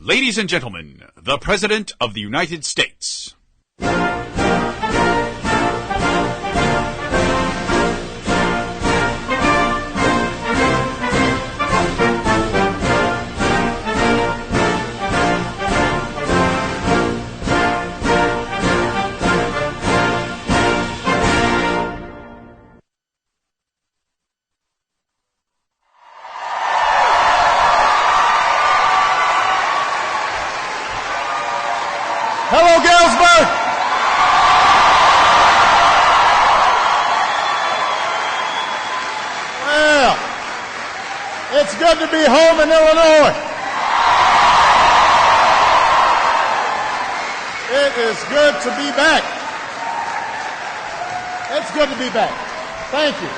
Ladies and gentlemen, the President of the United States. Hello, Galesburg! Well, it's good to be home in Illinois. It is good to be back. It's good to be back. Thank you.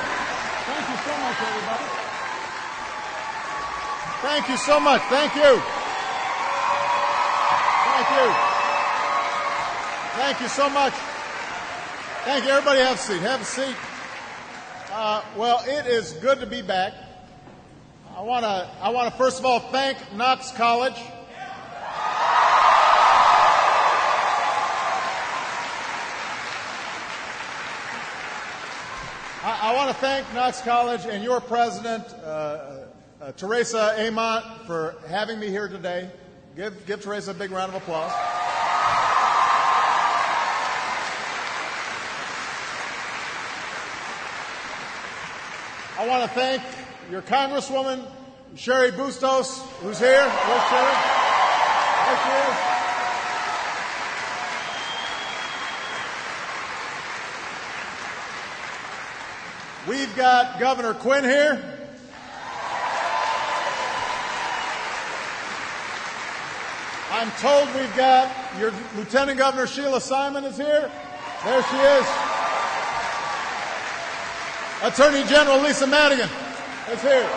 Thank you so much, everybody. Thank you so much. Thank you. Thank you. Thank you so much. Thank you. Everybody have a seat. Have a seat. Well, it is good to be back. I want to first of all thank Knox College. I want to thank Knox College and your president, Teresa Amont, for having me here today. Give Teresa a big round of applause. I want to thank your Congresswoman, Sherry Bustos, who's here. Where's Sherry? There she is. We've got Governor Quinn here. I'm told we've got your Lieutenant Governor Sheila Simon is here. There she is. Attorney General Lisa Madigan is here.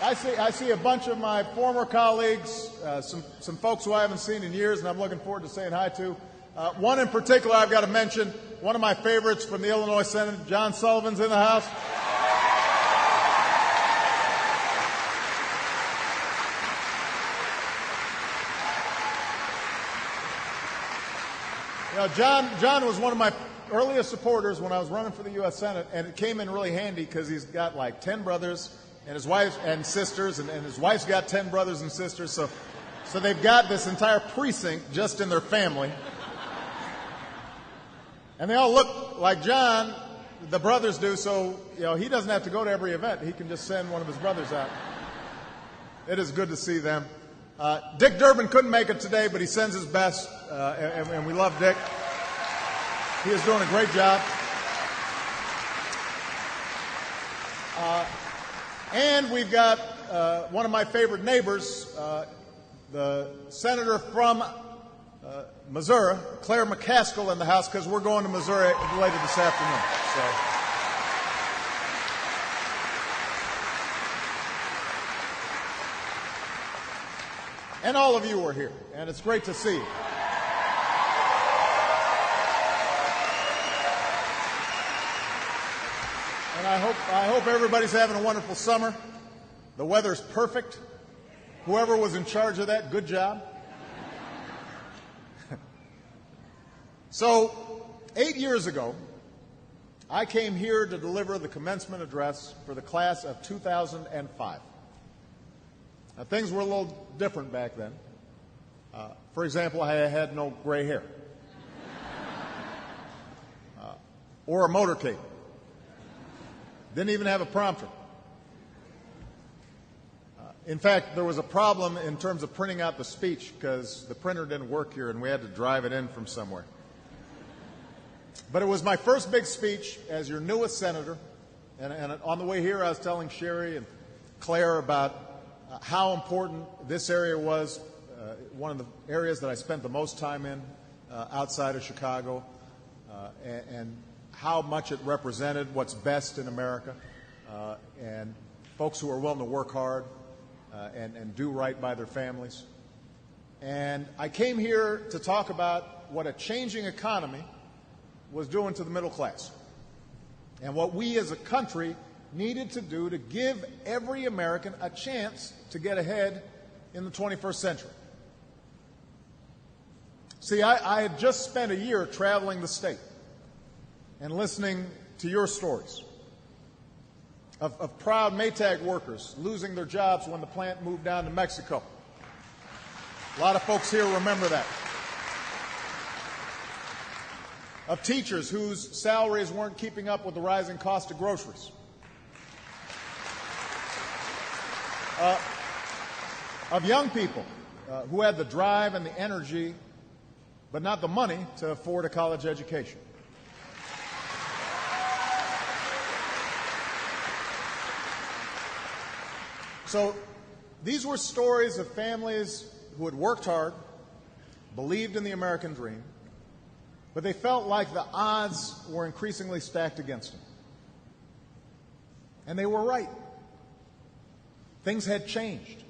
I see a bunch of my former colleagues, some folks who I haven't seen in years, and I'm looking forward to saying hi to. One in particular I've got to mention, one of my favorites from the Illinois Senate, John Sullivan's in the house. You know, John was one of my earliest supporters when I was running for the U.S. Senate, and it came in really handy because he's got like 10 brothers and his wife and sisters, and his wife's got 10 brothers and sisters, so they've got this entire precinct just in their family. And they all look like John, the brothers do, so he doesn't have to go to every event. He can just send one of his brothers out. It is good to see them. Dick Durbin couldn't make it today, but he sends his best, and we love Dick. He is doing a great job. And we've got one of my favorite neighbors, the senator from Missouri, Claire McCaskill, in the House, because we're going to Missouri later this afternoon. And all of you are here, and it's great to see you. And I hope everybody's having a wonderful summer. The weather's perfect. Whoever was in charge of that, good job. So, 8 years ago, I came here to deliver the commencement address for the class of 2005. Now, things were a little different back then. For example, I had no gray hair or a motorcade. Didn't even have a prompter. In fact, there was a problem in terms of printing out the speech because the printer didn't work here and we had to drive it in from somewhere. But it was my first big speech as your newest senator, and on the way here I was telling Sherry and Claire about how important this area was, one of the areas that I spent the most time in outside of Chicago, and how much it represented what's best in America, and folks who are willing to work hard and do right by their families. And I came here to talk about what a changing economy was doing to the middle class and what we as a country needed to do to give every American a chance to get ahead in the 21st century. See, I had just spent a year traveling the state and listening to your stories of proud Maytag workers losing their jobs when the plant moved down to Mexico. A lot of folks here remember that. Of teachers whose salaries weren't keeping up with the rising cost of groceries. Of young people who had the drive and the energy, but not the money to afford a college education. So these were stories of families who had worked hard, believed in the American dream, but they felt like the odds were increasingly stacked against them. And they were right. Things had changed.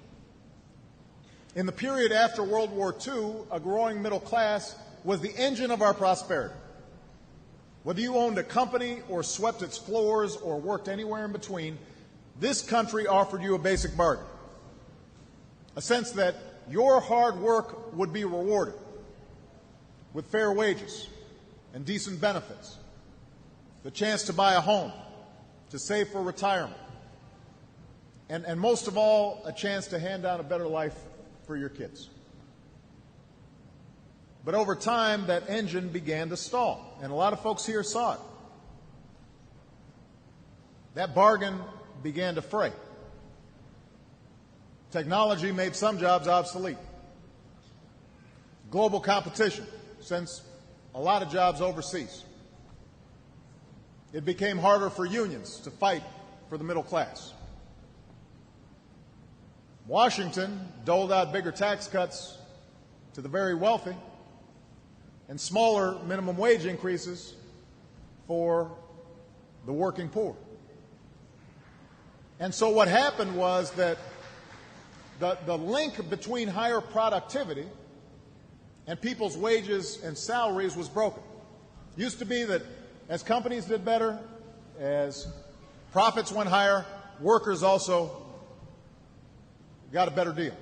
In the period after World War II, a growing middle class was the engine of our prosperity. Whether you owned a company or swept its floors or worked anywhere in between, this country offered you a basic bargain. A sense that your hard work would be rewarded with fair wages and decent benefits, the chance to buy a home, to save for retirement, and most of all, a chance to hand down a better life for your kids. But over time, that engine began to stall, and a lot of folks here saw it. That bargain began to fray. Technology made some jobs obsolete. Global competition sends a lot of jobs overseas. It became harder for unions to fight for the middle class. Washington doled out bigger tax cuts to the very wealthy and smaller minimum wage increases for the working poor. And so what happened was that the link between higher productivity and people's wages and salaries was broken. It used to be that as companies did better, as profits went higher, workers also got a better deal.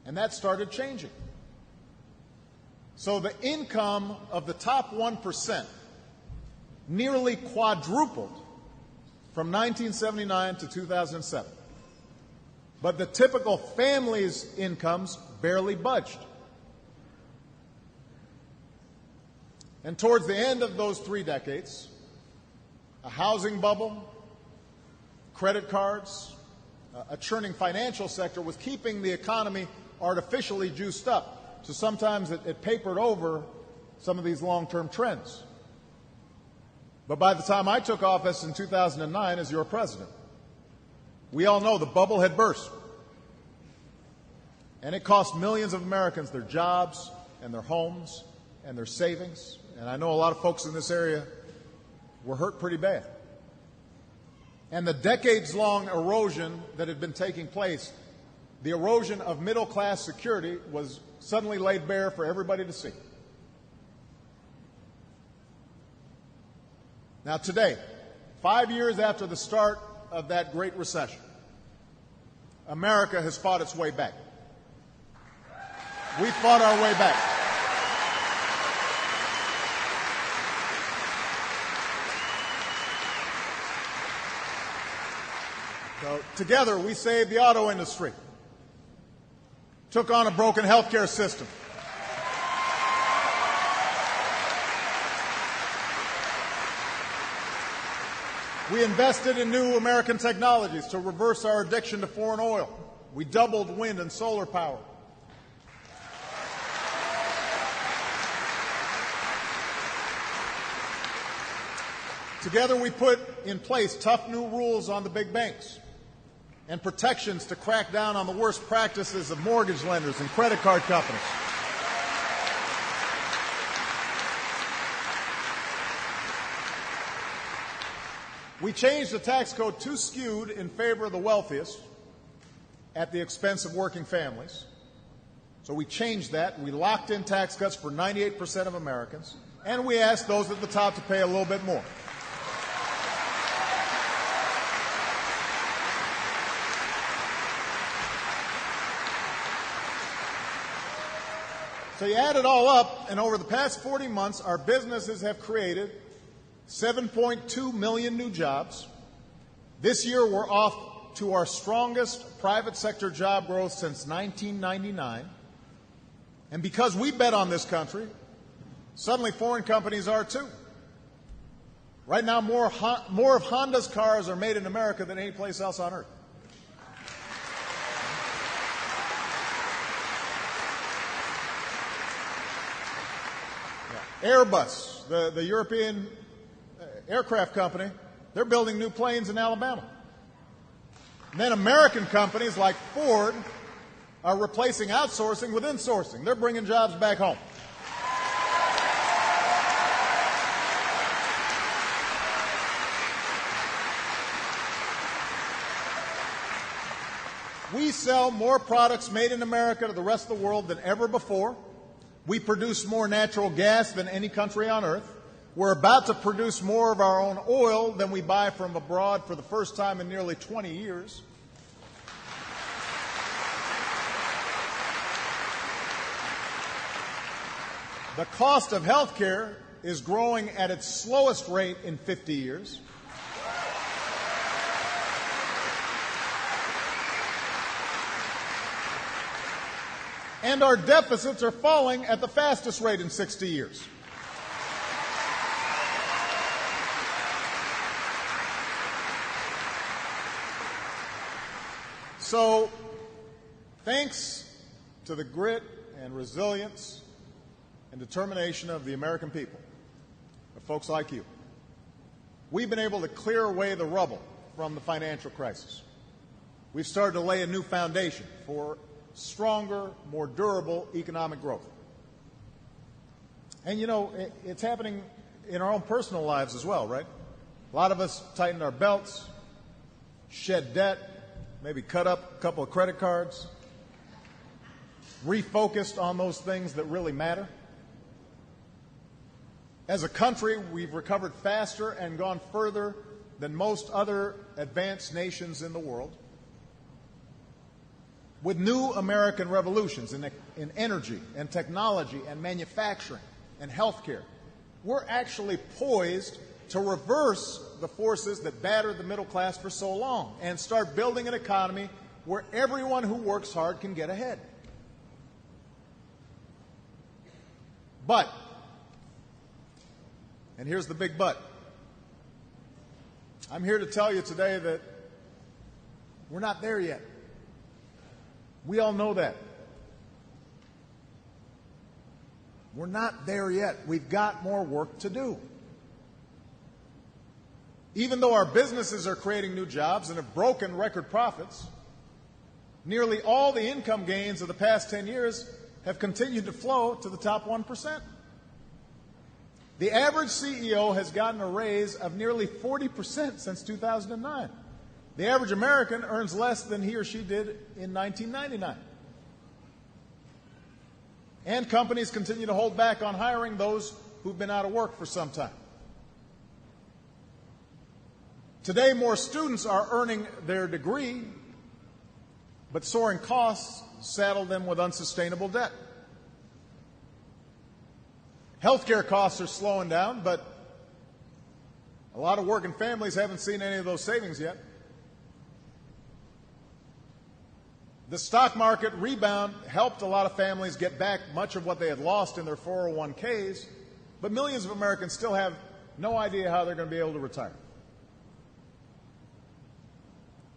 And that started changing. So the income of the top 1% nearly quadrupled from 1979 to 2007. But the typical family's incomes barely budged. And towards the end of those 3 decades, a housing bubble, credit cards, a churning financial sector was keeping the economy artificially juiced up. So sometimes it papered over some of these long-term trends. But by the time I took office in 2009 as your president, we all know the bubble had burst. And it cost millions of Americans their jobs and their homes and their savings. And I know a lot of folks in this area were hurt pretty bad. And the decades-long erosion that had been taking place, the erosion of middle-class security, was suddenly laid bare for everybody to see. Now today, 5 years after the start of that Great Recession, America has fought its way back. We fought our way back. So together we saved the auto industry, took on a broken healthcare system, we invested in new American technologies to reverse our addiction to foreign oil. We doubled wind and solar power. Together we put in place tough new rules on the big banks and protections to crack down on the worst practices of mortgage lenders and credit card companies. We changed the tax code too skewed in favor of the wealthiest at the expense of working families. So we changed that. We locked in tax cuts for 98% of Americans, and we asked those at the top to pay a little bit more. So you add it all up, and over the past 40 months, our businesses have created 7.2 million new jobs. This year, we're off to our strongest private sector job growth since 1999. And because we bet on this country, suddenly foreign companies are too. Right now, more of Honda's cars are made in America than any place else on earth. Airbus, the European aircraft company, they're building new planes in Alabama. And then American companies like Ford are replacing outsourcing with insourcing. They're bringing jobs back home. We sell more products made in America to the rest of the world than ever before. We produce more natural gas than any country on earth. We're about to produce more of our own oil than we buy from abroad for the first time in nearly 20 years. The cost of health care is growing at its slowest rate in 50 years. And our deficits are falling at the fastest rate in 60 years. So, thanks to the grit and resilience and determination of the American people, of folks like you, we've been able to clear away the rubble from the financial crisis. We've started to lay a new foundation for stronger, more durable economic growth. And you know, it's happening in our own personal lives as well, right? A lot of us tightened our belts, shed debt, maybe cut up a couple of credit cards, refocused on those things that really matter. As a country, we've recovered faster and gone further than most other advanced nations in the world. With new American revolutions in energy and technology and manufacturing and healthcare, we're actually poised to reverse the forces that battered the middle class for so long and start building an economy where everyone who works hard can get ahead. But, and here's the big but, I'm here to tell you today that we're not there yet. We all know that. We're not there yet. We've got more work to do. Even though our businesses are creating new jobs and have broken record profits, nearly all the income gains of the past 10 years have continued to flow to the top 1%. The average CEO has gotten a raise of nearly 40% since 2009. The average American earns less than he or she did in 1999. And companies continue to hold back on hiring those who've been out of work for some time. Today, more students are earning their degree, but soaring costs saddle them with unsustainable debt. Healthcare costs are slowing down, but a lot of working families haven't seen any of those savings yet. The stock market rebound helped a lot of families get back much of what they had lost in their 401ks, but millions of Americans still have no idea how they're going to be able to retire.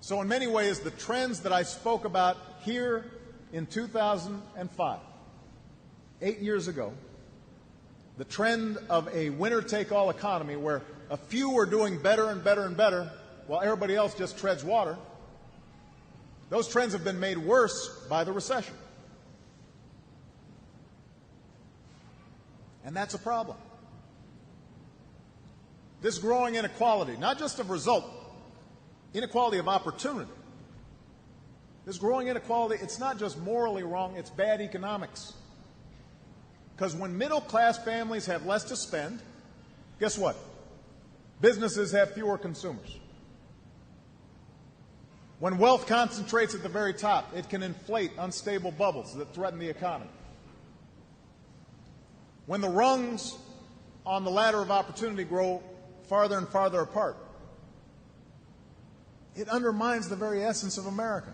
So in many ways, the trends that I spoke about here in 2005, 8 years ago, the trend of a winner-take-all economy where a few are doing better and better and better while everybody else just treads water, those trends have been made worse by the recession. And that's a problem. This growing inequality, not just of result, inequality of opportunity. This growing inequality, it's not just morally wrong, it's bad economics. Because when middle-class families have less to spend, guess what? Businesses have fewer consumers. When wealth concentrates at the very top, it can inflate unstable bubbles that threaten the economy. when the rungs on the ladder of opportunity grow farther and farther apart, it undermines the very essence of America.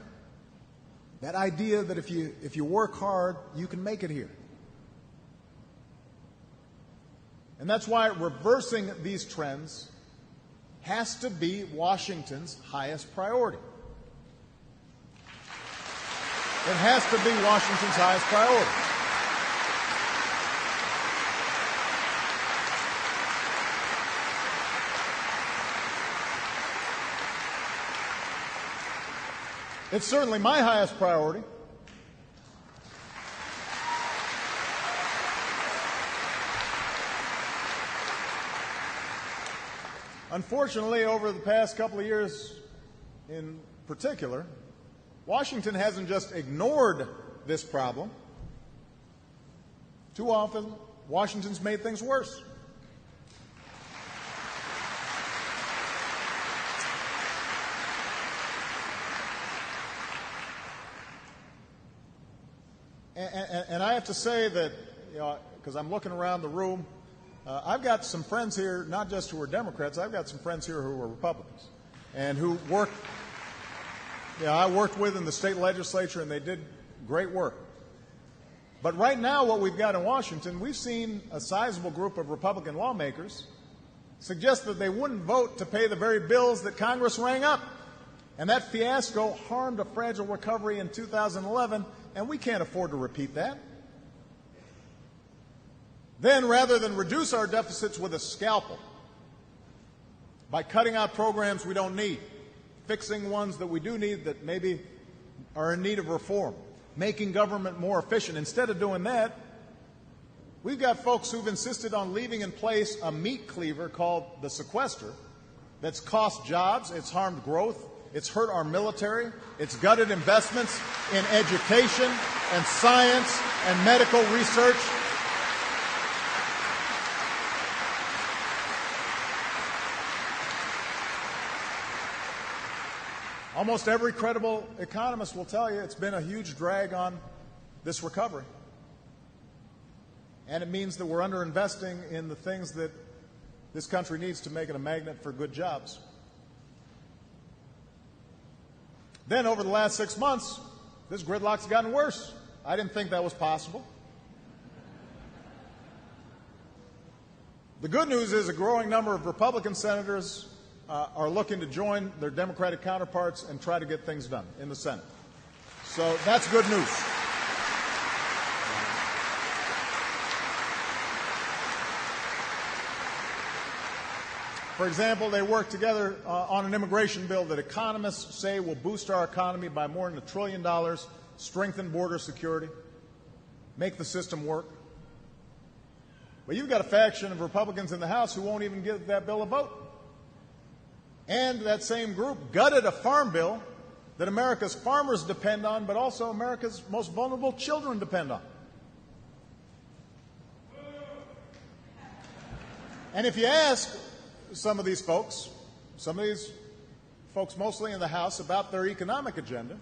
That idea that if you work hard, you can make it here. And that's why reversing these trends has to be Washington's highest priority. It has to be Washington's highest priority. It's certainly my highest priority. Unfortunately, over the past couple of years in particular, Washington hasn't just ignored this problem. Too often, Washington's made things worse. And I have to say that, because I'm looking around the room, I've got some friends here, not just who are Democrats, I've got some friends here who are Republicans, and who I worked with in the state legislature, and they did great work. But right now, what we've got in Washington, we've seen a sizable group of Republican lawmakers suggest that they wouldn't vote to pay the very bills that Congress rang up. And that fiasco harmed a fragile recovery in 2011, and we can't afford to repeat that. Then, rather than reduce our deficits with a scalpel by cutting out programs we don't need, fixing ones that we do need that maybe are in need of reform, making government more efficient, instead of doing that, we've got folks who've insisted on leaving in place a meat cleaver called the sequester that's cost jobs, it's harmed growth, it's hurt our military, it's gutted investments in education and science and medical research. Almost every credible economist will tell you it's been a huge drag on this recovery. And it means that we're underinvesting in the things that this country needs to make it a magnet for good jobs. Then, over the last 6 months, this gridlock's gotten worse. I didn't think that was possible. The good news is a growing number of Republican senators are looking to join their Democratic counterparts and try to get things done in the Senate. So that's good news. For example, they worked together on an immigration bill that economists say will boost our economy by more than $1 trillion, strengthen border security, make the system work. But you've got a faction of Republicans in the House who won't even give that bill a vote. And that same group gutted a farm bill that America's farmers depend on, but also America's most vulnerable children depend on. And if you ask some of these folks mostly in the House, about their economic agenda,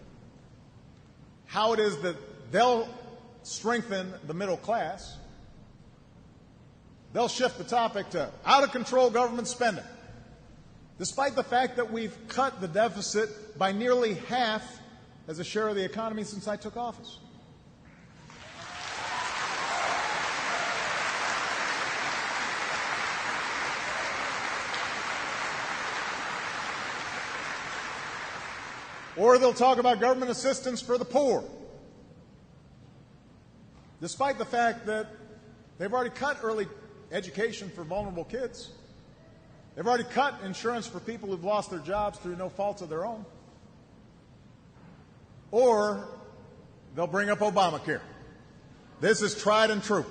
how it is that they'll strengthen the middle class, they'll shift the topic to out-of-control government spending, despite the fact that we've cut the deficit by nearly half as a share of the economy since I took office. Or they'll talk about government assistance for the poor, despite the fact that they've already cut early education for vulnerable kids. They've already cut insurance for people who've lost their jobs through no fault of their own. Or they'll bring up Obamacare. This is tried and true.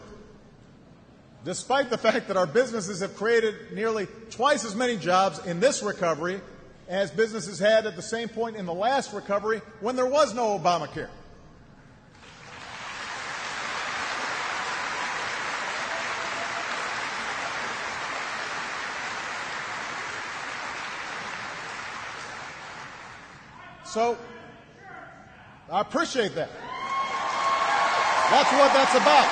Despite the fact that our businesses have created nearly twice as many jobs in this recovery as businesses had at the same point in the last recovery when there was no Obamacare. So, I appreciate that. That's what that's about.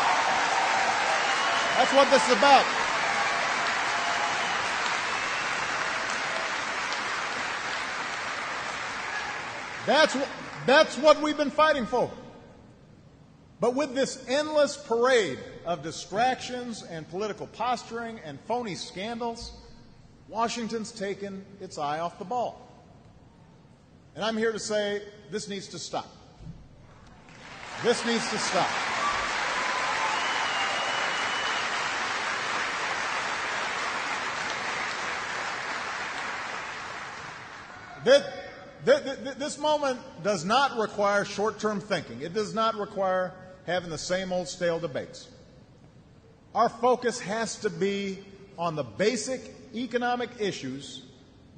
That's what this is about. That's what we've been fighting for. But with this endless parade of distractions and political posturing and phony scandals, Washington's taken its eye off the ball. And I'm here to say this needs to stop. This needs to stop. This moment does not require short-term thinking. It does not require having the same old stale debates. Our focus has to be on the basic economic issues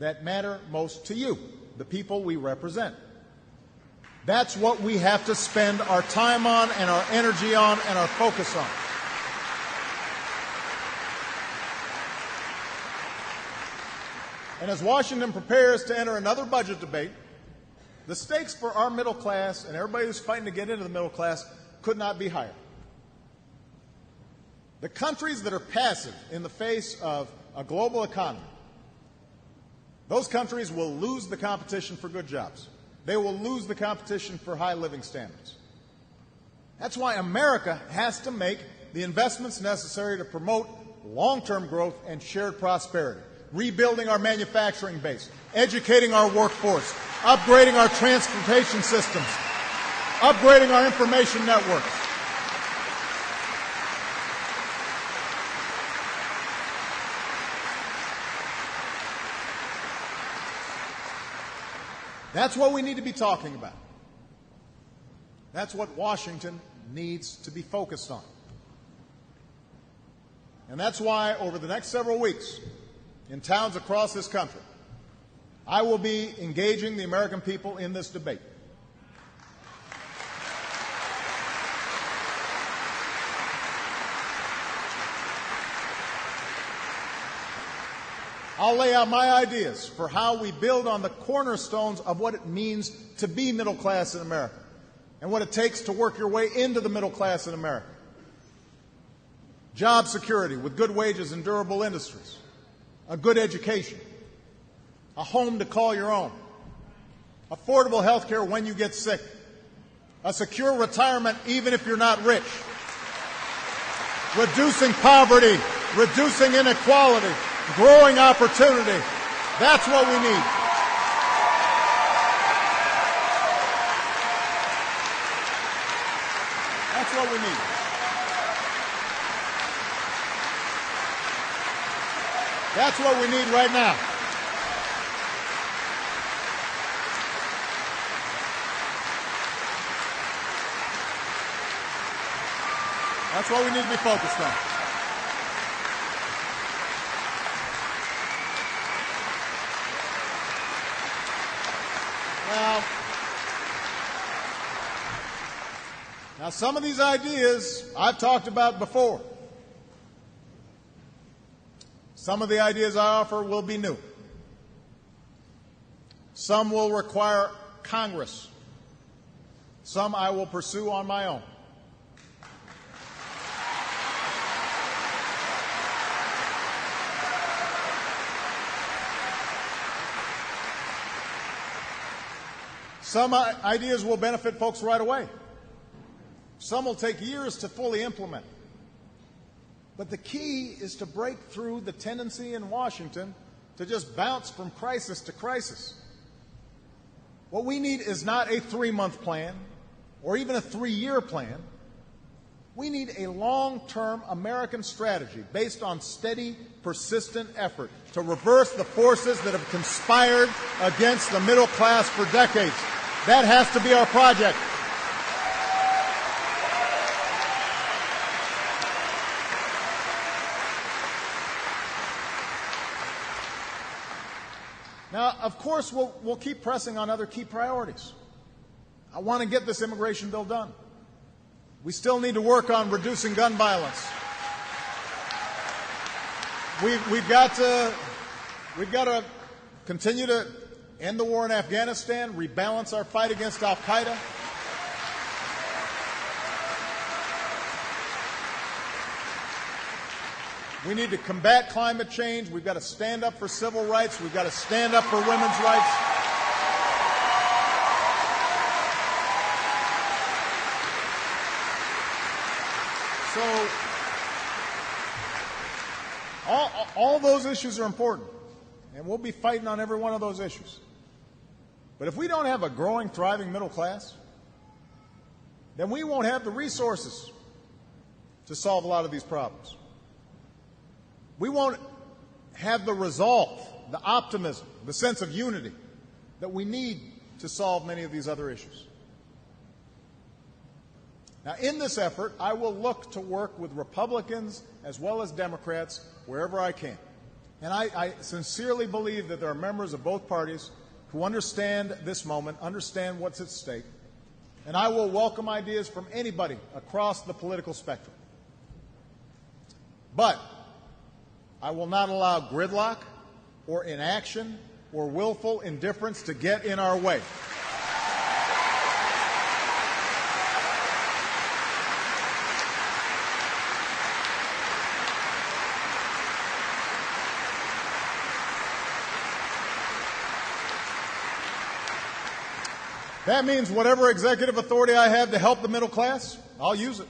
that matter most to you, the people we represent. That's what we have to spend our time on and our energy on and our focus on. And as Washington prepares to enter another budget debate, the stakes for our middle class and everybody who's fighting to get into the middle class could not be higher. The countries that are passive in the face of a global economy, those countries will lose the competition for good jobs. They will lose the competition for high living standards. That's why America has to make the investments necessary to promote long-term growth and shared prosperity, rebuilding our manufacturing base, educating our workforce, upgrading our transportation systems, upgrading our information networks. That's what we need to be talking about. That's what Washington needs to be focused on. And that's why over the next several weeks, in towns across this country, I will be engaging the American people in this debate. I'll lay out my ideas for how we build on the cornerstones of what it means to be middle class in America and what it takes to work your way into the middle class in America. Job security with good wages and durable industries, a good education, a home to call your own, affordable health care when you get sick, a secure retirement even if you're not rich, reducing poverty, reducing inequality, growing opportunity. That's what we need. That's what we need. That's what we need right now. That's what we need to be focused on. Now, some of these ideas I've talked about before. Some of the ideas I offer will be new. Some will require Congress. Some I will pursue on my own. Some ideas will benefit folks right away. Some will take years to fully implement. But the key is to break through the tendency in Washington to just bounce from crisis to crisis. What we need is not a 3-month plan or even a 3-year plan. We need a long-term American strategy based on steady, persistent effort to reverse the forces that have conspired against the middle class for decades. That has to be our project. Now, of course, we'll keep pressing on other key priorities. I want to get this immigration bill done. We still need to work on reducing gun violence. We've got to continue to end the war in Afghanistan, rebalance our fight against al-Qaeda. We need to combat climate change. We've got to stand up for civil rights. We've got to stand up for women's rights. So all those issues are important, and we'll be fighting on every one of those issues. But if we don't have a growing, thriving middle class, then we won't have the resources to solve a lot of these problems. We won't have the resolve, the optimism, the sense of unity that we need to solve many of these other issues. Now, in this effort, I will look to work with Republicans as well as Democrats wherever I can. And I sincerely believe that there are members of both parties who understand this moment, understand what's at stake, and I will welcome ideas from anybody across the political spectrum. But I will not allow gridlock or inaction or willful indifference to get in our way. That means whatever executive authority I have to help the middle class, I'll use it.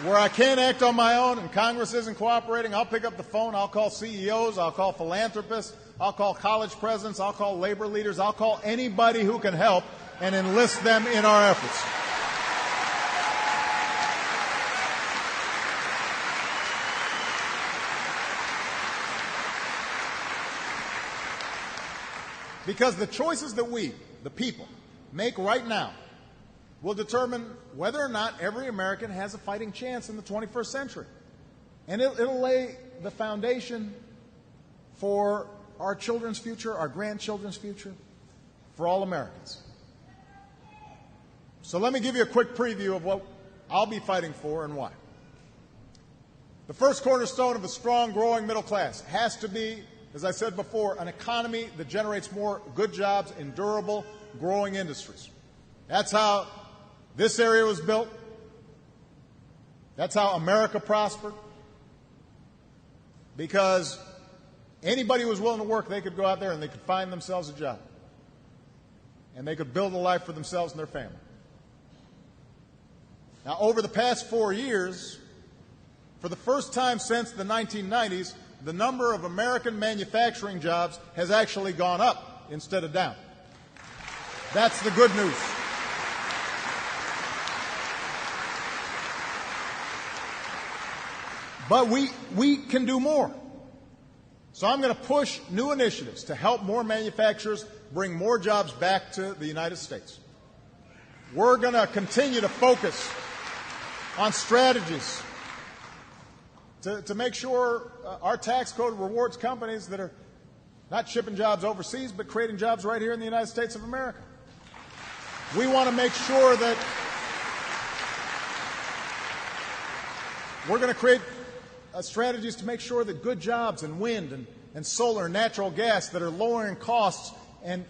Where I can't act on my own and Congress isn't cooperating, I'll pick up the phone, I'll call CEOs, I'll call philanthropists, I'll call college presidents, I'll call labor leaders, I'll call anybody who can help and enlist them in our efforts. Because the choices that we, the people, make right now will determine whether or not every American has a fighting chance in the 21st century. And it'll lay the foundation for our children's future, our grandchildren's future, for all Americans. So let me give you a quick preview of what I'll be fighting for and why. The first cornerstone of a strong, growing middle class has to be, as I said before, an economy that generates more good jobs in durable, growing industries. That's how this area was built. That's how America prospered. Because anybody who was willing to work, they could go out there and they could find themselves a job. And they could build a life for themselves and their family. Now, over the past 4 years, for the first time since the 1990s, the number of American manufacturing jobs has actually gone up instead of down. That's the good news. But we can do more. So I'm going to push new initiatives to help more manufacturers bring more jobs back to the United States. We're going to continue to focus on strategies to make sure our tax code rewards companies that are not shipping jobs overseas, but creating jobs right here in the United States of America. We want to make sure that we're going to create strategies to make sure that good jobs in wind and solar and natural gas that are lowering costs and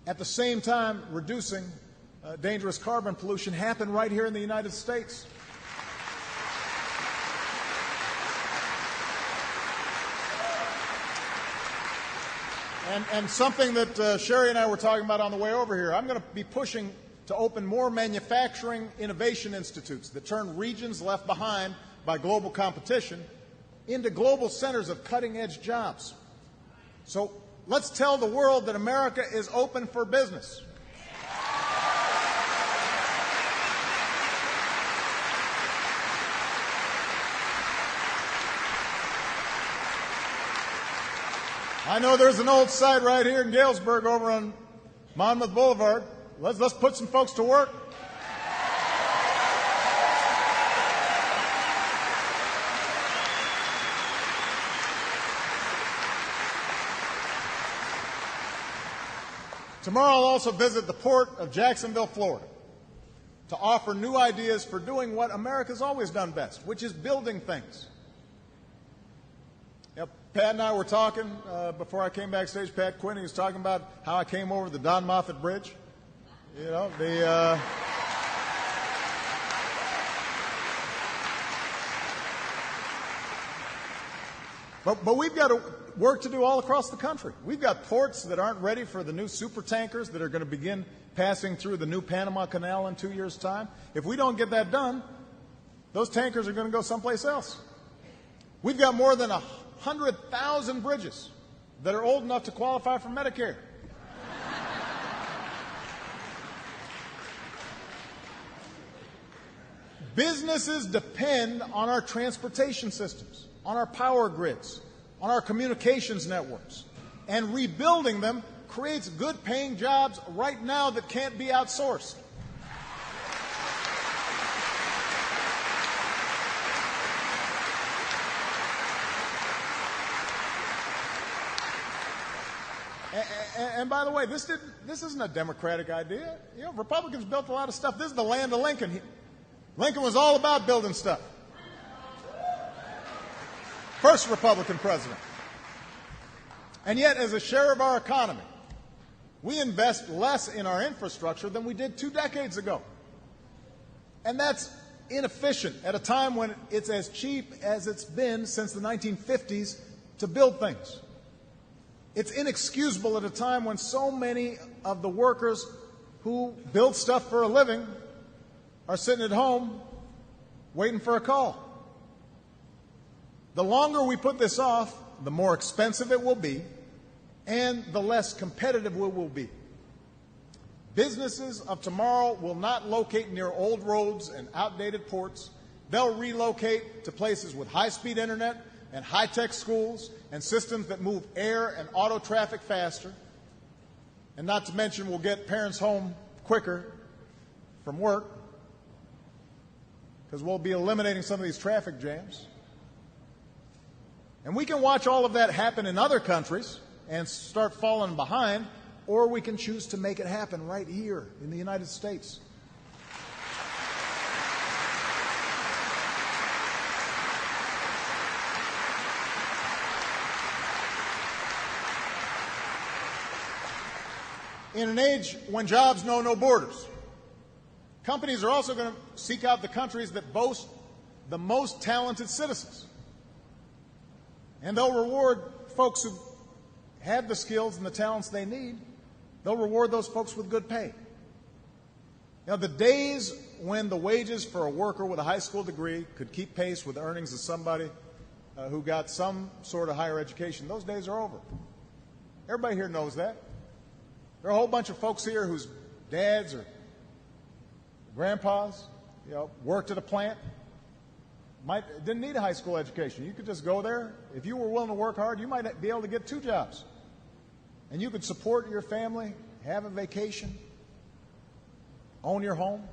at the same time reducing dangerous carbon pollution happen right here in the United States. And something that Sherry and I were talking about on the way over here, I'm going to be pushing to open more manufacturing innovation institutes that turn regions left behind by global competition into global centers of cutting-edge jobs. So let's tell the world that America is open for business. I know there's an old site right here in Galesburg over on Monmouth Boulevard. Let's put some folks to work. Tomorrow I'll also visit the port of Jacksonville, Florida, to offer new ideas for doing what America's always done best, which is building things. Pat and I were talking before I came backstage. Pat Quinney was talking about how I came over the Don Moffat Bridge. You know, But we've got work to do all across the country. We've got ports that aren't ready for the new super tankers that are going to begin passing through the new Panama Canal in 2 years' time. If we don't get that done, those tankers are going to go someplace else. We've got more than 100,000 bridges that are old enough to qualify for Medicare. Businesses depend on our transportation systems, on our power grids, on our communications networks. And rebuilding them creates good-paying jobs right now that can't be outsourced. And by the way, this isn't a Democratic idea. You know, Republicans built a lot of stuff. This is the land of Lincoln. Lincoln was all about building stuff. First Republican president. And yet, as a share of our economy, we invest less in our infrastructure than we did 2 decades ago. And that's inefficient at a time when it's as cheap as it's been since the 1950s to build things. It's inexcusable at a time when so many of the workers who build stuff for a living are sitting at home waiting for a call. The longer we put this off, the more expensive it will be, and the less competitive we will be. Businesses of tomorrow will not locate near old roads and outdated ports. They'll relocate to places with high-speed internet and high-tech schools and systems that move air and auto traffic faster. And not to mention, we'll get parents home quicker from work because we'll be eliminating some of these traffic jams. And we can watch all of that happen in other countries and start falling behind, or we can choose to make it happen right here in the United States. In an age when jobs know no borders, companies are also going to seek out the countries that boast the most talented citizens. And they'll reward folks who have the skills and the talents they need. They'll reward those folks with good pay. Now, the days when the wages for a worker with a high school degree could keep pace with the earnings of somebody who got some sort of higher education, those days are over. Everybody here knows that. There are a whole bunch of folks here whose dads or grandpas, worked at a plant. Didn't need a high school education. You could just go there. If you were willing to work hard, you might be able to get 2 jobs. And you could support your family, have a vacation, own your home.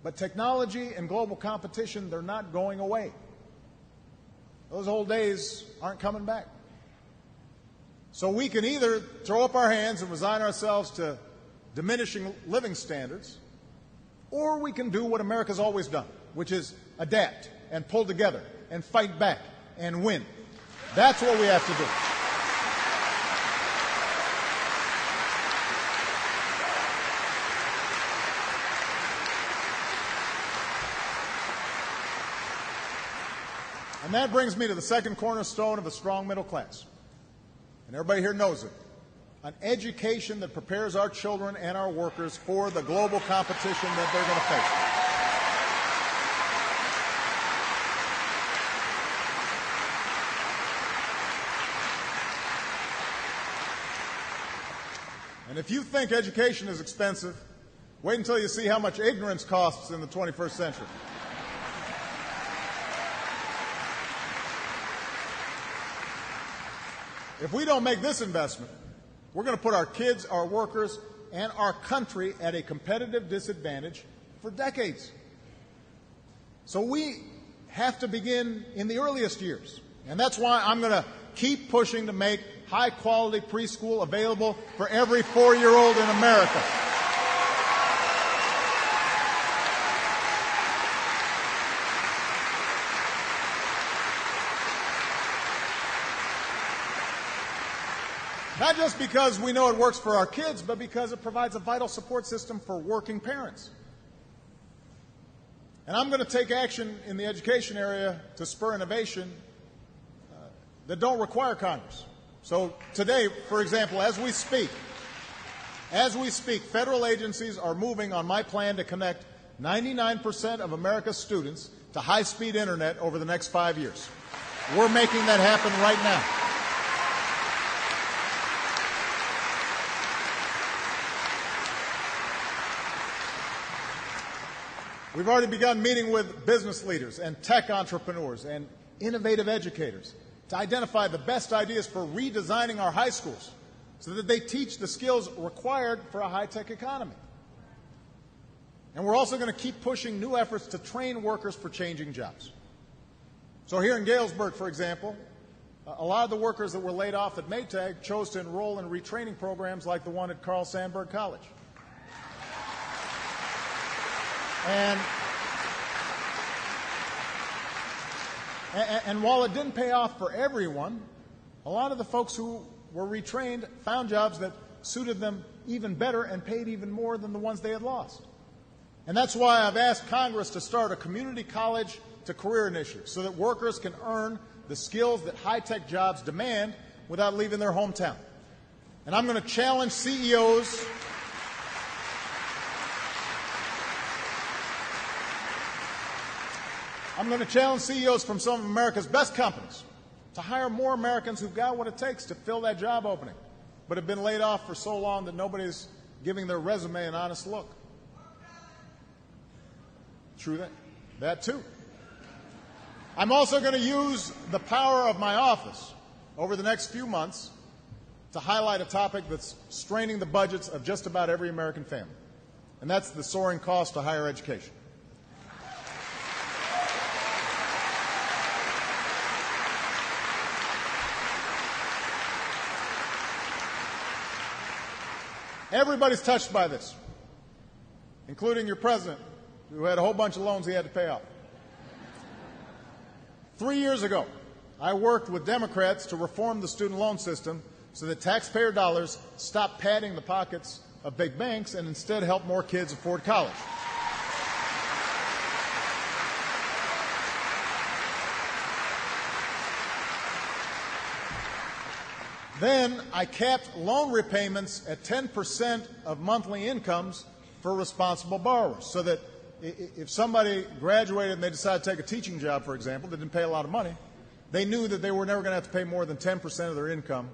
But technology and global competition, they're not going away. Those old days aren't coming back. So we can either throw up our hands and resign ourselves to diminishing living standards, or we can do what America's always done, which is adapt and pull together and fight back and win. That's what we have to do. And that brings me to the second cornerstone of a strong middle class. And everybody here knows it. An education that prepares our children and our workers for the global competition that they're going to face. And if you think education is expensive, wait until you see how much ignorance costs in the 21st century. If we don't make this investment, we're going to put our kids, our workers, and our country at a competitive disadvantage for decades. So we have to begin in the earliest years. And that's why I'm going to keep pushing to make high-quality preschool available for every 4-year-old in America. Not just because we know it works for our kids, but because it provides a vital support system for working parents. And I'm going to take action in the education area to spur innovation that don't require Congress. So today, for example, as we speak, federal agencies are moving on my plan to connect 99% of America's students to high-speed internet over the next 5 years. We're making that happen right now. We've already begun meeting with business leaders and tech entrepreneurs and innovative educators to identify the best ideas for redesigning our high schools so that they teach the skills required for a high-tech economy. And we're also going to keep pushing new efforts to train workers for changing jobs. So here in Galesburg, for example, a lot of the workers that were laid off at Maytag chose to enroll in retraining programs like the one at Carl Sandburg College. And while it didn't pay off for everyone, a lot of the folks who were retrained found jobs that suited them even better and paid even more than the ones they had lost. And that's why I've asked Congress to start a community college to career initiative so that workers can earn the skills that high-tech jobs demand without leaving their hometown. And I'm going to challenge CEOs from some of America's best companies to hire more Americans who've got what it takes to fill that job opening, but have been laid off for so long that nobody's giving their resume an honest look. True that too. I'm also going to use the power of my office over the next few months to highlight a topic that's straining the budgets of just about every American family, and that's the soaring cost of higher education. Everybody's touched by this, including your president, who had a whole bunch of loans he had to pay off. 3 years ago, I worked with Democrats to reform the student loan system so that taxpayer dollars stop padding the pockets of big banks and instead help more kids afford college. Then I capped loan repayments at 10% of monthly incomes for responsible borrowers, so that if somebody graduated and they decided to take a teaching job, for example, that didn't pay a lot of money, they knew that they were never going to have to pay more than 10% of their income,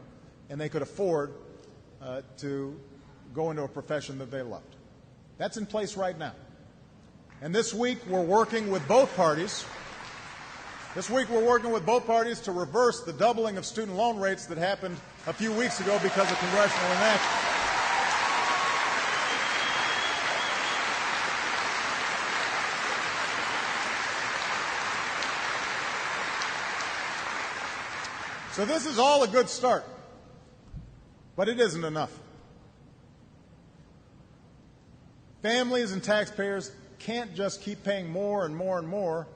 and they could afford to go into a profession that they loved. That's in place right now. And this week we're working with both parties. To reverse the doubling of student loan rates that happened a few weeks ago because of congressional inaction. So this is all a good start, but it isn't enough. Families and taxpayers can't just keep paying more and more and more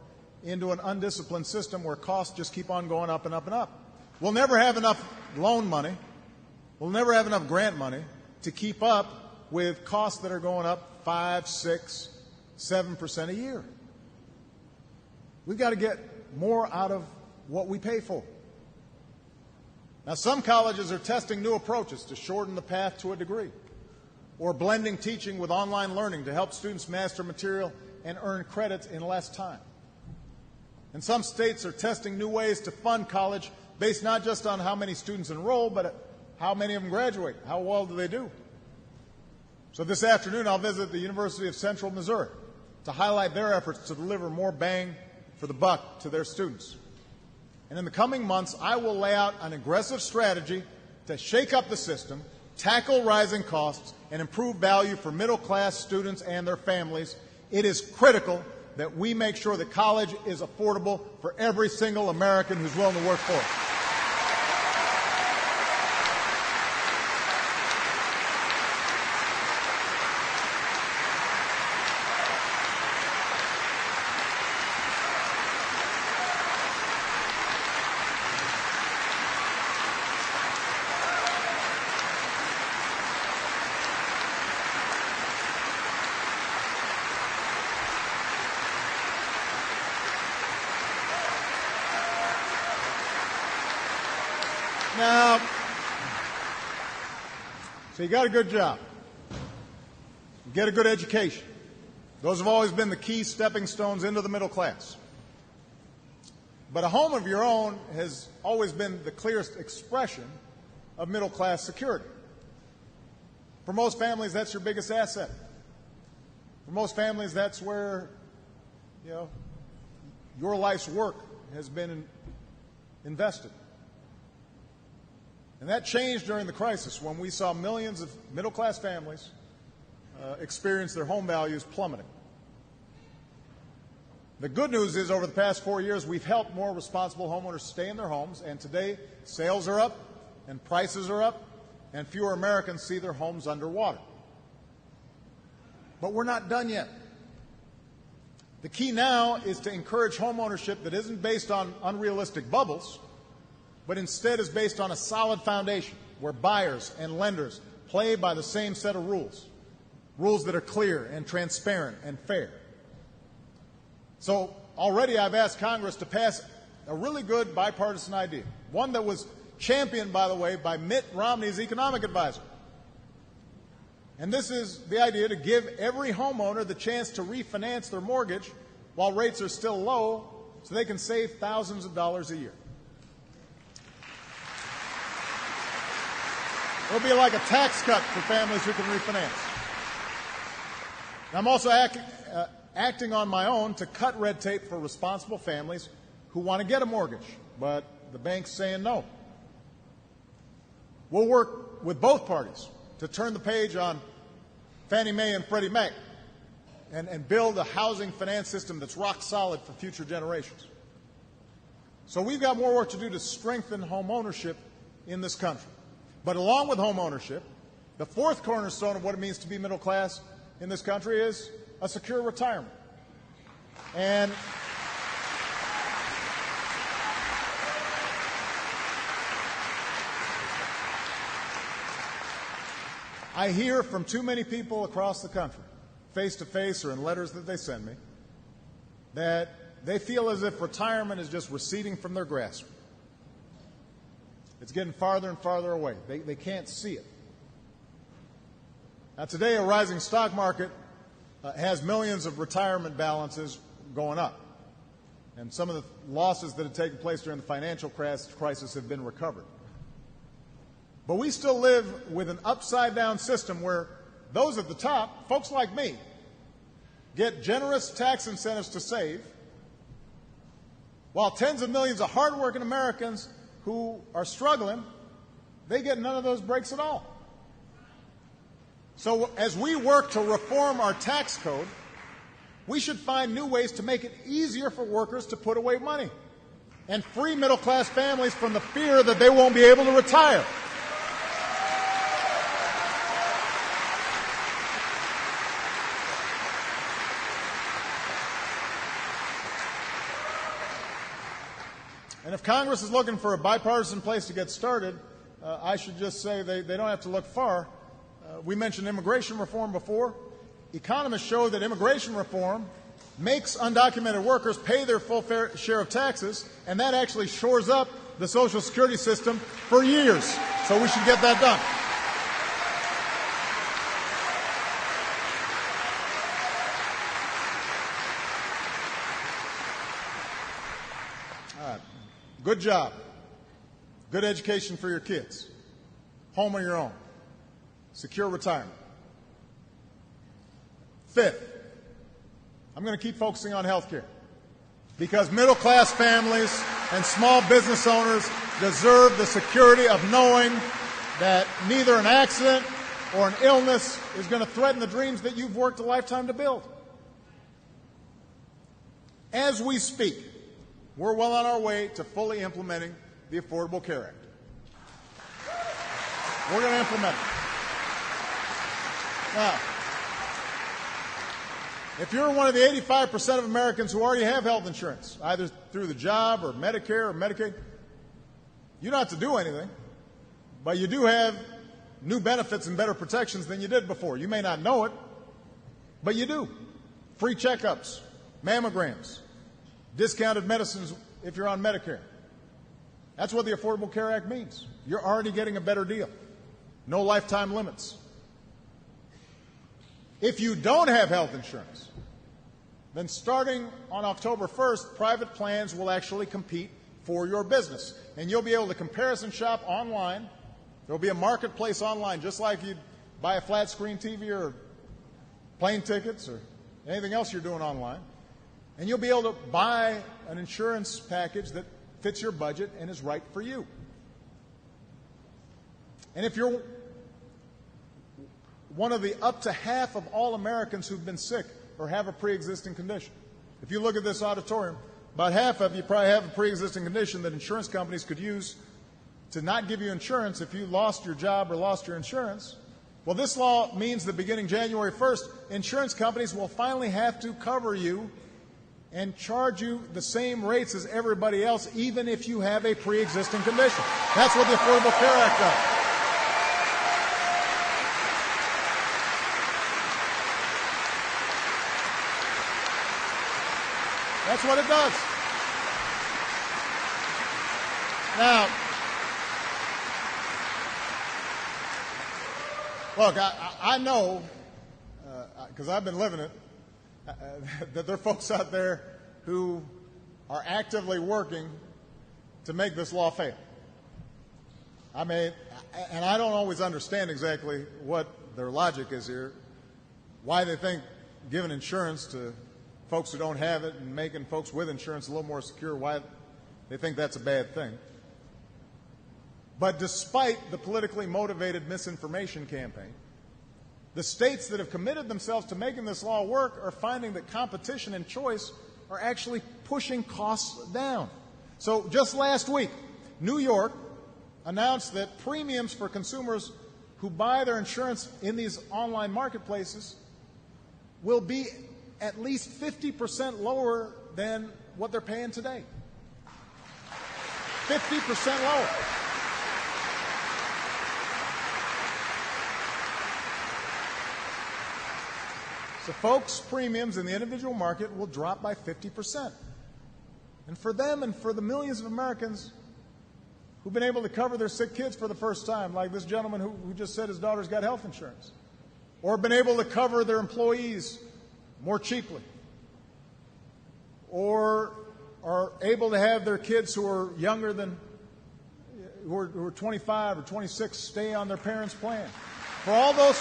into an undisciplined system where costs just keep on going up and up and up. We'll never have enough loan money, we'll never have enough grant money to keep up with costs that are going up 5, 6, 7% a year. We've got to get more out of what we pay for. Now, some colleges are testing new approaches to shorten the path to a degree, or blending teaching with online learning to help students master material and earn credits in less time. And some states are testing new ways to fund college based not just on how many students enroll, but how many of them graduate. How well do they do? So this afternoon I'll visit the University of Central Missouri to highlight their efforts to deliver more bang for the buck to their students. And in the coming months, I will lay out an aggressive strategy to shake up the system, tackle rising costs, and improve value for middle-class students and their families. It is critical that we make sure that college is affordable for every single American who's willing to work for it. Now, so you got a good job. You get a good education. Those have always been the key stepping stones into the middle class. But a home of your own has always been the clearest expression of middle class security. For most families, that's your biggest asset. For most families, that's where, your life's work has been invested. And that changed during the crisis when we saw millions of middle-class families experience their home values plummeting. The good news is over the past 4 years, we've helped more responsible homeowners stay in their homes, and today sales are up and prices are up, and fewer Americans see their homes underwater. But we're not done yet. The key now is to encourage home ownership that isn't based on unrealistic bubbles, but instead is based on a solid foundation where buyers and lenders play by the same set of rules that are clear and transparent and fair. So already I've asked Congress to pass a really good bipartisan idea, one that was championed, by the way, by Mitt Romney's economic advisor. And this is the idea to give every homeowner the chance to refinance their mortgage while rates are still low so they can save thousands of dollars a year. It'll be like a tax cut for families who can refinance. I'm also acting on my own to cut red tape for responsible families who want to get a mortgage, but the bank's saying no. We'll work with both parties to turn the page on Fannie Mae and Freddie Mac and build a housing finance system that's rock solid for future generations. So we've got more work to do to strengthen home ownership in this country. But along with home ownership, the fourth cornerstone of what it means to be middle class in this country is a secure retirement. And I hear from too many people across the country, face-to-face or in letters that they send me, that they feel as if retirement is just receding from their grasp. It's getting farther and farther away. They can't see it. Now, today, a rising stock market has millions of retirement balances going up. And some of the losses that had taken place during the financial crisis have been recovered. But we still live with an upside-down system where those at the top, folks like me, get generous tax incentives to save, while tens of millions of hardworking Americans who are struggling, they get none of those breaks at all. So as we work to reform our tax code, we should find new ways to make it easier for workers to put away money and free middle-class families from the fear that they won't be able to retire. And if Congress is looking for a bipartisan place to get started, I should just say they don't have to look far. We mentioned immigration reform before. Economists show that immigration reform makes undocumented workers pay their full fair share of taxes, and that actually shores up the Social Security system for years. So we should get that done. All right. Good job. Good education for your kids. Home of your own. Secure retirement. Fifth, I'm going to keep focusing on health care because middle-class families and small business owners deserve the security of knowing that neither an accident or an illness is going to threaten the dreams that you've worked a lifetime to build. As we speak, we're well on our way to fully implementing the Affordable Care Act. We're going to implement it. Now, if you're one of the 85% of Americans who already have health insurance, either through the job or Medicare or Medicaid, you don't have to do anything, but you do have new benefits and better protections than you did before. You may not know it, but you do. Free checkups, mammograms, discounted medicines if you're on Medicare, That's what the Affordable Care Act means. You're already getting a better deal. No lifetime limits. If you don't have health insurance, then starting on October 1st, private plans will actually compete for your business. And you'll be able to comparison shop online. There'll be a marketplace online, just like you'd buy a flat screen TV or plane tickets or anything else you're doing online. And you'll be able to buy an insurance package that fits your budget and is right for you. And if you're one of the up to half of all Americans who've been sick or have a pre-existing condition, if you look at this auditorium, about half of you probably have a pre-existing condition that insurance companies could use to not give you insurance if you lost your job or lost your insurance. Well, this law means that beginning January 1st, insurance companies will finally have to cover you and charge you the same rates as everybody else, even if you have a pre-existing condition. That's what the Affordable Care Act does. That's what it does. Now, look, I know, because I've been living it, that there are folks out there who are actively working to make this law fail. I mean, and I don't always understand exactly what their logic is here, why they think giving insurance to folks who don't have it and making folks with insurance a little more secure, why they think that's a bad thing. But despite the politically motivated misinformation campaign, the states that have committed themselves to making this law work are finding that competition and choice are actually pushing costs down. So just last week, New York announced that premiums for consumers who buy their insurance in these online marketplaces will be at least 50% lower than what they're paying today. 50% lower. So folks' premiums in the individual market will drop by 50%. And for them and for the millions of Americans who've been able to cover their sick kids for the first time, like this gentleman who just said his daughter's got health insurance, or been able to cover their employees more cheaply, or are able to have their kids who are younger than, who are 25 or 26, stay on their parents' plan. For all those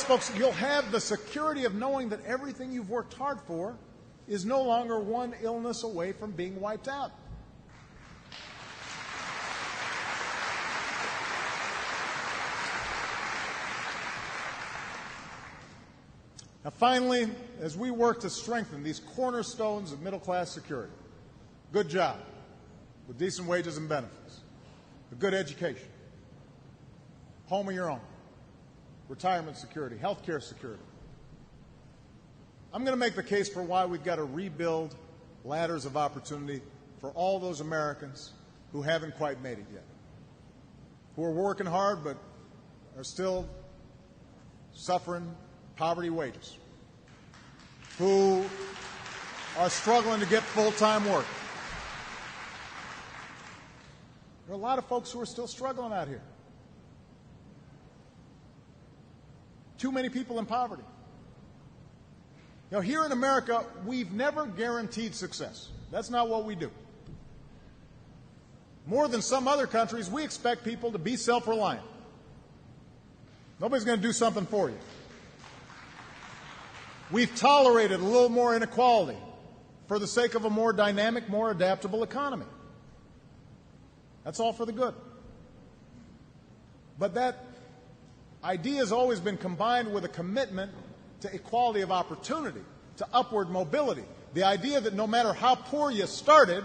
folks, you'll have the security of knowing that everything you've worked hard for is no longer one illness away from being wiped out. Now, finally, as we work to strengthen these cornerstones of middle-class security, good job with decent wages and benefits, a good education, home of your own, retirement security, health care security, I'm going to make the case for why we've got to rebuild ladders of opportunity for all those Americans who haven't quite made it yet, who are working hard but are still suffering poverty wages, who are struggling to get full-time work. There are a lot of folks who are still struggling out here. Too many people in poverty. You know, here in America, we've never guaranteed success. That's not what we do. More than some other countries, we expect people to be self-reliant. Nobody's going to do something for you. We've tolerated a little more inequality for the sake of a more dynamic, more adaptable economy. That's all for the good. But that idea has always been combined with a commitment to equality of opportunity, to upward mobility. The idea that no matter how poor you started,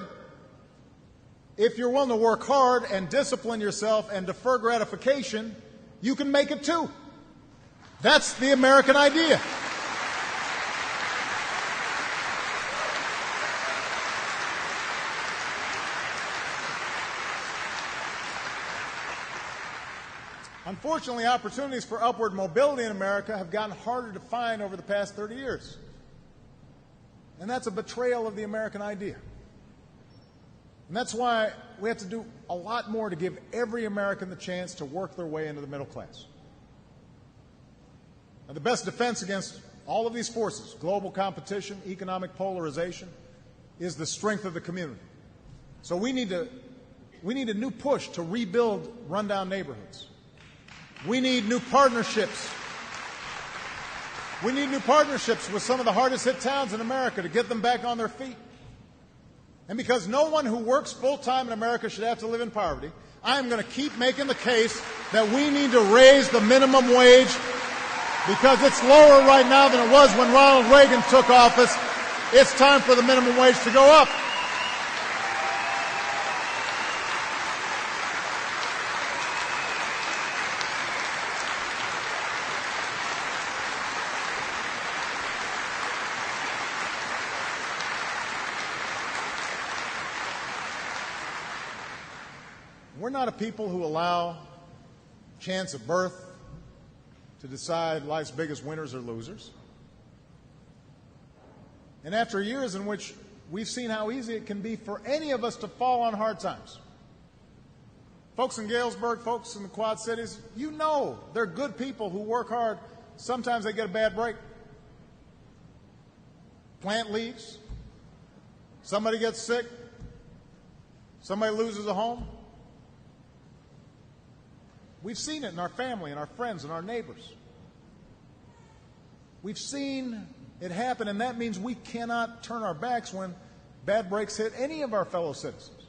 if you're willing to work hard and discipline yourself and defer gratification, you can make it too. That's the American idea. Unfortunately, opportunities for upward mobility in America have gotten harder to find over the past 30 years. And that's a betrayal of the American idea. And that's why we have to do a lot more to give every American the chance to work their way into the middle class. Now, the best defense against all of these forces, global competition, economic polarization, is the strength of the community. So we need a new push to rebuild rundown neighborhoods. We need new partnerships. We need new partnerships with some of the hardest hit towns in America to get them back on their feet. And because no one who works full-time in America should have to live in poverty, I'm going to keep making the case that we need to raise the minimum wage because it's lower right now than it was when Ronald Reagan took office. It's time for the minimum wage to go up. We're not a people who allow chance of birth to decide life's biggest winners or losers. And after years in which we've seen how easy it can be for any of us to fall on hard times, folks in Galesburg, folks in the Quad Cities, you know they're good people who work hard. Sometimes they get a bad break. Plant leaves. Somebody gets sick. Somebody loses a home. We've seen it in our family and our friends and our neighbors. We've seen it happen, and that means we cannot turn our backs when bad breaks hit any of our fellow citizens.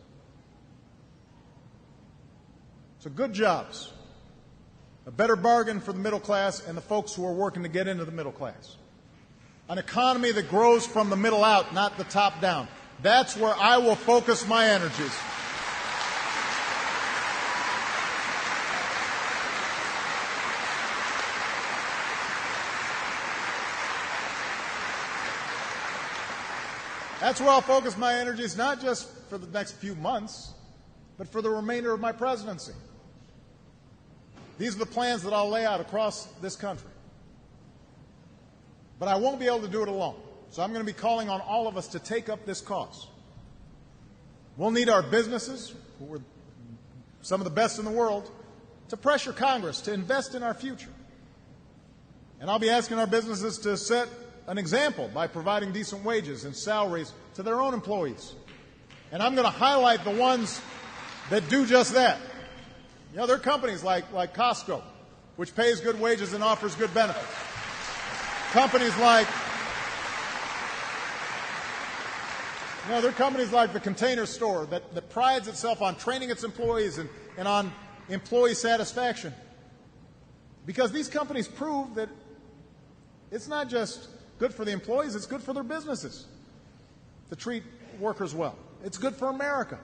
So good jobs, a better bargain for the middle class and the folks who are working to get into the middle class. An economy that grows from the middle out, not the top down. That's where I will focus my energies. That's where I'll focus my energies, not just for the next few months, but for the remainder of my presidency. These are the plans that I'll lay out across this country. But I won't be able to do it alone. So I'm going to be calling on all of us to take up this cause. We'll need our businesses, who are some of the best in the world, to pressure Congress to invest in our future. And I'll be asking our businesses to set an example by providing decent wages and salaries to their own employees. And I'm going to highlight the ones that do just that. You know, there are companies like Costco, which pays good wages and offers good benefits. Companies like, there are companies like the Container Store that prides itself on training its employees and on employee satisfaction. Because these companies prove that it's not just good for the employees, it's good for their businesses to treat workers well. It's good for America.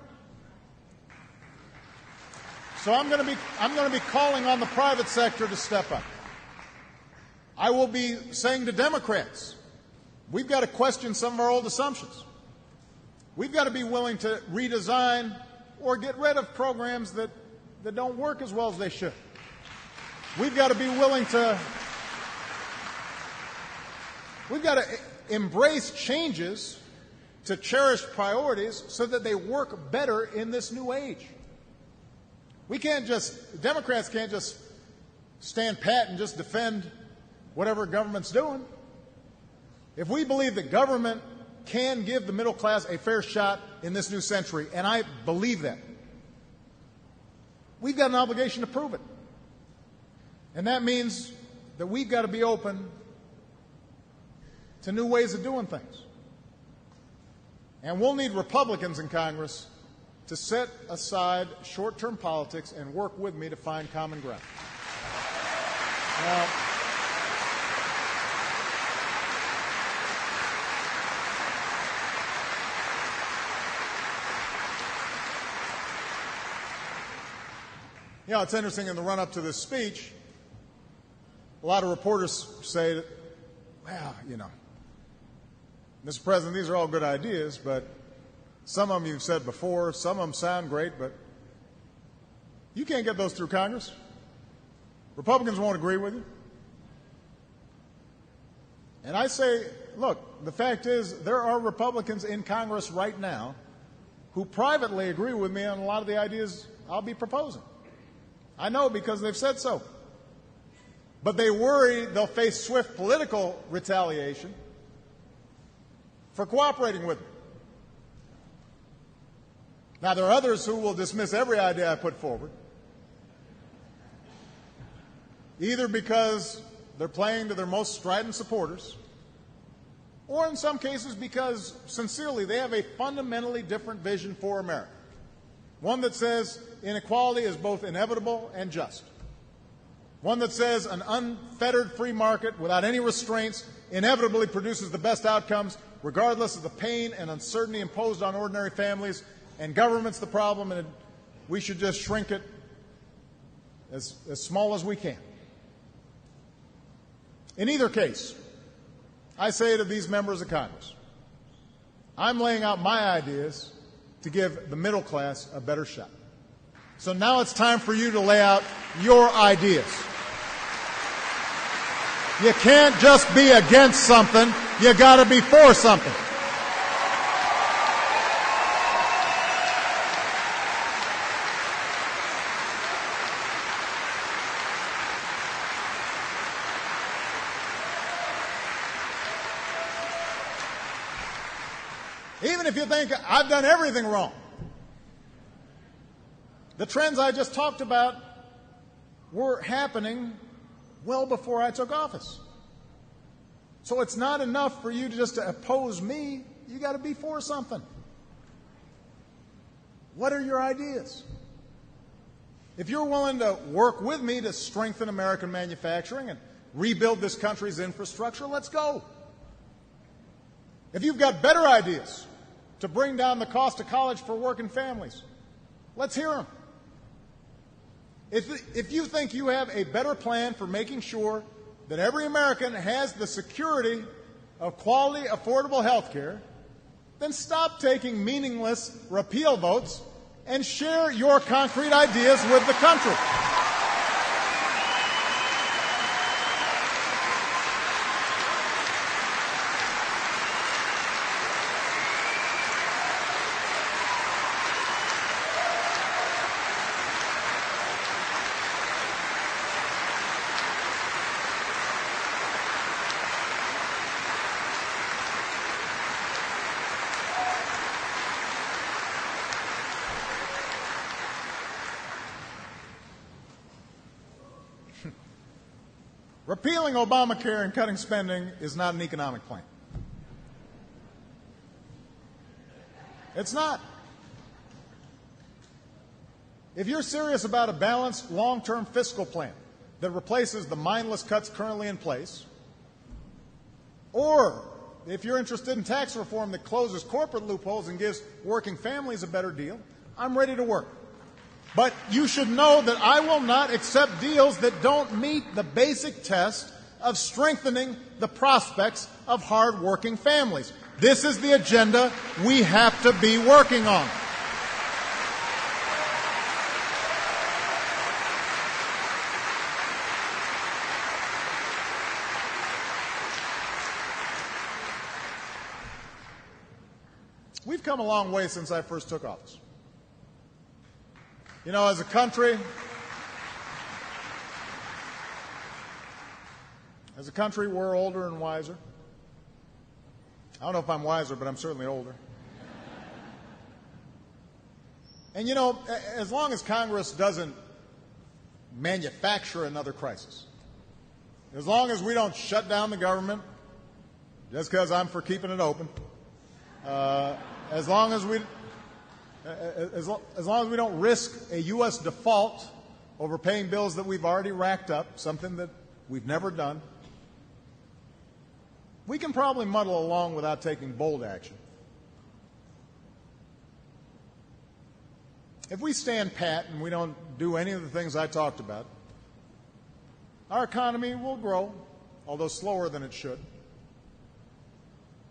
So I'm going to be calling on the private sector to step up. I will be saying to Democrats, we've got to question some of our old assumptions. We've got to be willing to redesign or get rid of programs that don't work as well as they should. We've got to be willing to embrace changes to cherished priorities so that they work better in this new age. Democrats can't just stand pat and just defend whatever government's doing. If we believe that government can give the middle class a fair shot in this new century, and I believe that, we've got an obligation to prove it. And that means that we've got to be open to new ways of doing things. And we'll need Republicans in Congress to set aside short-term politics and work with me to find common ground. Now, it's interesting in the run-up to this speech, a lot of reporters say that, well, Mr. President, these are all good ideas, but some of them you've said before, some of them sound great, but you can't get those through Congress. Republicans won't agree with you. And I say, look, the fact is there are Republicans in Congress right now who privately agree with me on a lot of the ideas I'll be proposing. I know because they've said so. But they worry they'll face swift political retaliation for cooperating with me. Now, there are others who will dismiss every idea I put forward, either because they're playing to their most strident supporters, or in some cases because, sincerely, they have a fundamentally different vision for America. One that says inequality is both inevitable and just. One that says an unfettered free market without any restraints inevitably produces the best outcomes, regardless of the pain and uncertainty imposed on ordinary families, and government's the problem, and we should just shrink it as small as we can. In either case, I say to these members of Congress, I'm laying out my ideas to give the middle class a better shot. So now it's time for you to lay out your ideas. You can't just be against something, you got to be for something. Even if you think I've done everything wrong, the trends I just talked about were happening well before I took office. So it's not enough for you just to oppose me. You got to be for something. What are your ideas? If you're willing to work with me to strengthen American manufacturing and rebuild this country's infrastructure, let's go. If you've got better ideas to bring down the cost of college for working families, let's hear them. If you think you have a better plan for making sure that every American has the security of quality, affordable health care, then stop taking meaningless repeal votes and share your concrete ideas with the country. Repealing Obamacare and cutting spending is not an economic plan. It's not. If you're serious about a balanced, long-term fiscal plan that replaces the mindless cuts currently in place, or if you're interested in tax reform that closes corporate loopholes and gives working families a better deal, I'm ready to work. But you should know that I will not accept deals that don't meet the basic test of strengthening the prospects of hard-working families. This is the agenda we have to be working on. We've come a long way since I first took office. You know, as a country, we're older and wiser. I don't know if I'm wiser, but I'm certainly older. And you know, as long as Congress doesn't manufacture another crisis, as long as we don't shut down the government just because I'm for keeping it open, as long as we don't risk a U.S. default over paying bills that we've already racked up, something that we've never done, we can probably muddle along without taking bold action. If we stand pat and we don't do any of the things I talked about, our economy will grow, although slower than it should.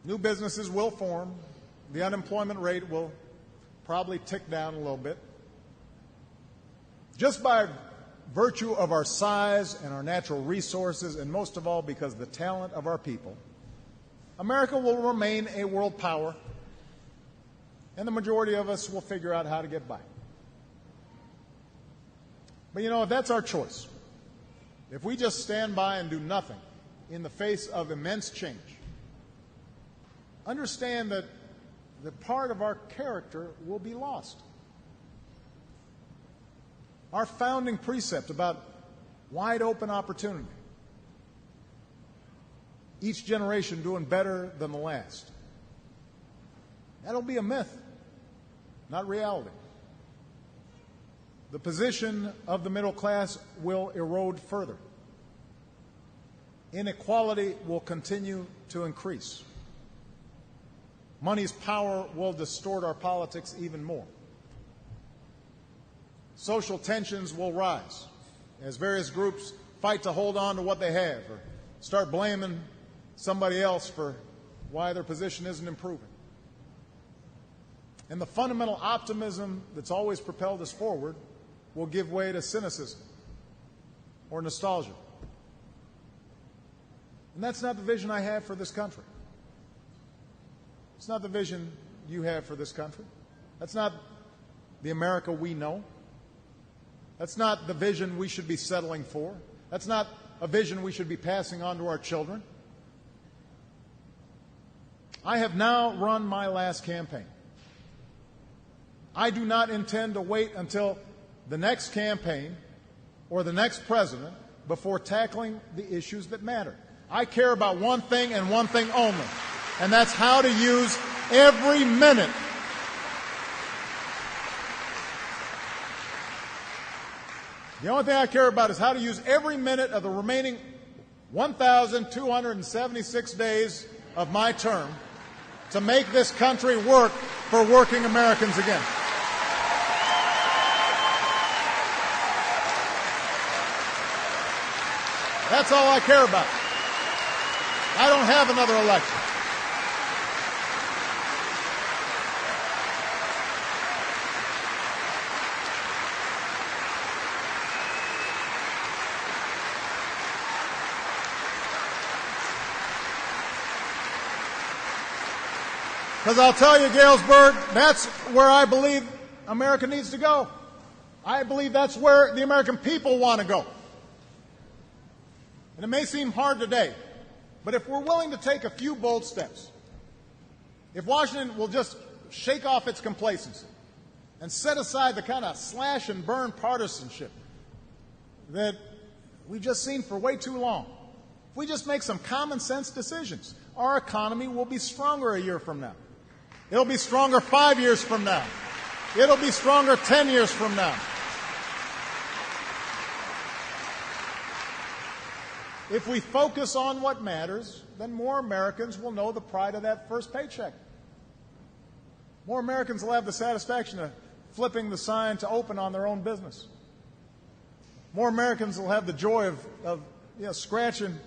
New businesses will form. The unemployment rate will probably tick down a little bit. Just by virtue of our size and our natural resources, and most of all because of the talent of our people, America will remain a world power, and the majority of us will figure out how to get by. But if that's our choice, if we just stand by and do nothing in the face of immense change, understand that part of our character will be lost. Our founding precept about wide open opportunity, each generation doing better than the last, that'll be a myth, not reality. The position of the middle class will erode further. Inequality will continue to increase. Money's power will distort our politics even more. Social tensions will rise as various groups fight to hold on to what they have or start blaming somebody else for why their position isn't improving. And the fundamental optimism that's always propelled us forward will give way to cynicism or nostalgia. And that's not the vision I have for this country. It's not the vision you have for this country. That's not the America we know. That's not the vision we should be settling for. That's not a vision we should be passing on to our children. I have now run my last campaign. I do not intend to wait until the next campaign or the next president before tackling the issues that matter. I care about one thing and one thing only, and that's how to use every minute The only thing I care about is how to use every minute of the remaining 1,276 days of my term to make this country work for working Americans again. That's all I care about. I don't have another election. Because I'll tell you, Galesburg, that's where I believe America needs to go. I believe that's where the American people want to go. And it may seem hard today, but if we're willing to take a few bold steps, if Washington will just shake off its complacency and set aside the kind of slash and burn partisanship that we've just seen for way too long, if we just make some common sense decisions, our economy will be stronger a year from now. It'll be stronger 5 years from now. It'll be stronger 10 years from now. If we focus on what matters, then more Americans will know the pride of that first paycheck. More Americans will have the satisfaction of flipping the sign to open on their own business. More Americans will have the joy of scratching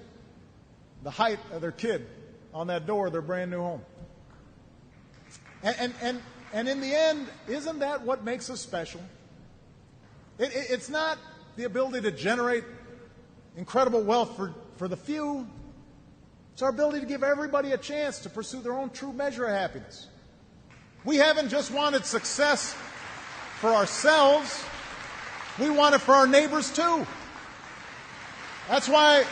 the height of their kid on that door of their brand new home. And in the end, isn't that what makes us special? It's not the ability to generate incredible wealth for the few. It's our ability to give everybody a chance to pursue their own true measure of happiness. We haven't just wanted success for ourselves. We want it for our neighbors too. That's why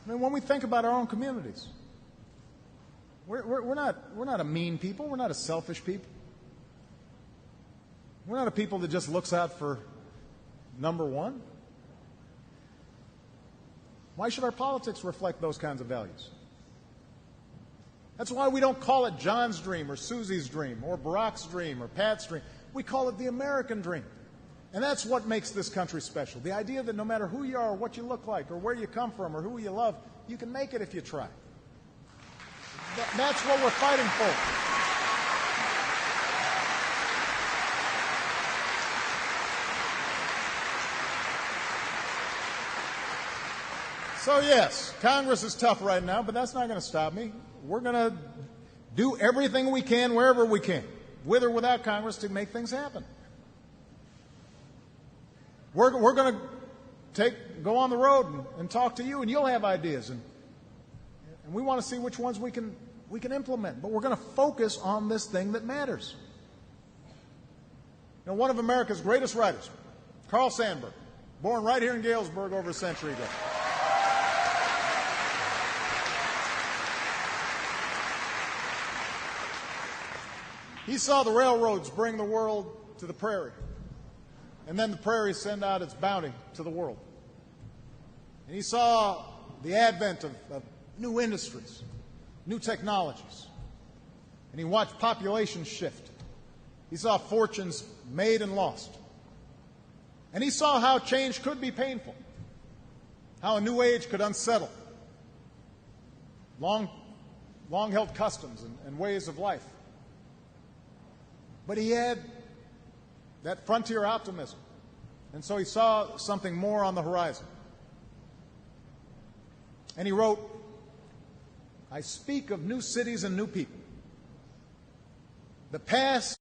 when we think about our own communities, we're not a mean people. We're not a selfish people. We're not a people that just looks out for number one. Why should our politics reflect those kinds of values? That's why we don't call it John's dream or Susie's dream or Barack's dream or Pat's dream. We call it the American dream. And that's what makes this country special. The idea that no matter who you are or what you look like or where you come from or who you love, you can make it if you try. That's what we're fighting for. So yes, Congress is tough right now, but that's not going to stop me. We're going to do everything we can wherever we can, with or without Congress, to make things happen. We're going to go on the road and talk to you, and you'll have ideas, and we want to see which ones we can implement. But we're going to focus on this thing that matters. You know, one of America's greatest writers, Carl Sandburg, born right here in Galesburg over a century ago. He saw the railroads bring the world to the prairie, and then the prairie send out its bounty to the world. And he saw the advent of new industries, new technologies, and he watched populations shift. He saw fortunes made and lost. And he saw how change could be painful, how a new age could unsettle long-held customs and ways of life. But he had that frontier optimism, and so he saw something more on the horizon. And he wrote, "I speak of new cities and new people. The past